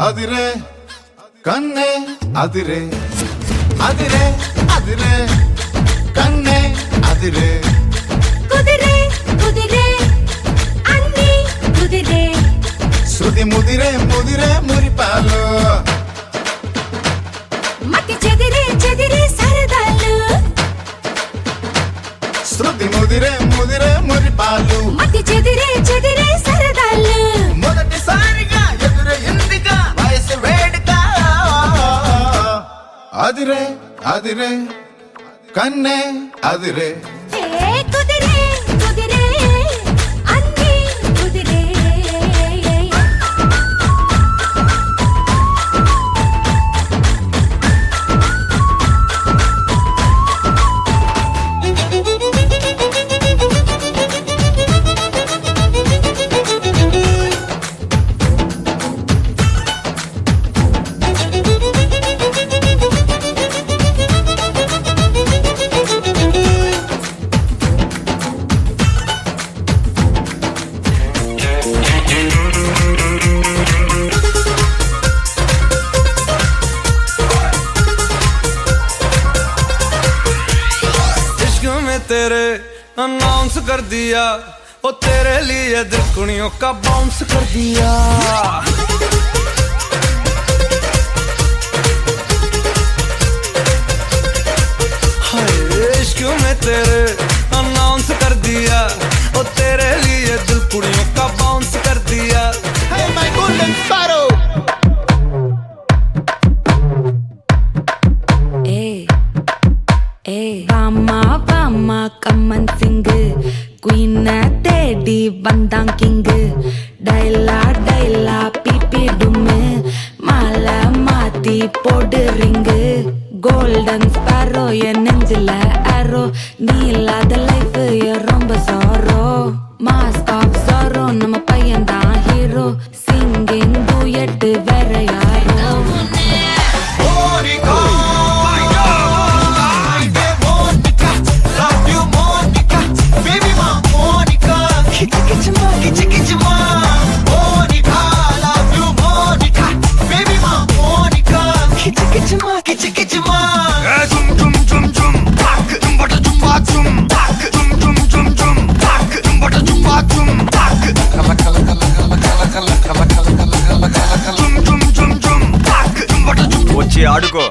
అదిరే కన్నే అదిరే అదిరే అదిరే కన్నే అదిరే కుదిరే కుదిరే అన్ని కుదిరే శృతి ముదిరే ముదిరే మురిపాలు మతి చెదిరే చెదిరే సరదాలు శృతి ముదిరే ముదిరే మురిపాలు మతి చెదిరే చెదిరే సరదాలు మొదటిసారిగా ఎదురైందిగా వయసు వేడుక అదిరే అదిరే కన్నే అదిరే ఏ కుదిరే కుదిరే అన్ని కుదిరే तेरे अनाउंस कर दिया ओ तेरे लिए दिल कुड़ियों का बाउंस कर दिया हाय इश्क में तेरे अनाउंस कर दिया ओ तेरे लिए दिल कुड़ियों का बाउंस कर दिया Hey my golden sparrow வாமா கம்மன் சிங்கு குயின தேடி வந்தான் கிங்கு டைலா டைலா பிபி டும்மு மாலை மாத்தி போடு ரிங்கு கோல்டன் ஸ்பாரோ என் நெஞ்சில ஆரோ நீ இல்லாத லைஃப் ரொம்ப சாரோ மாஸ்க் ஆஃப் சாரோ நம்ம பையன் தான் ஹீரோ சிங்கிங் டூயட் வேற யாரோ వచ్చి ఆడుకో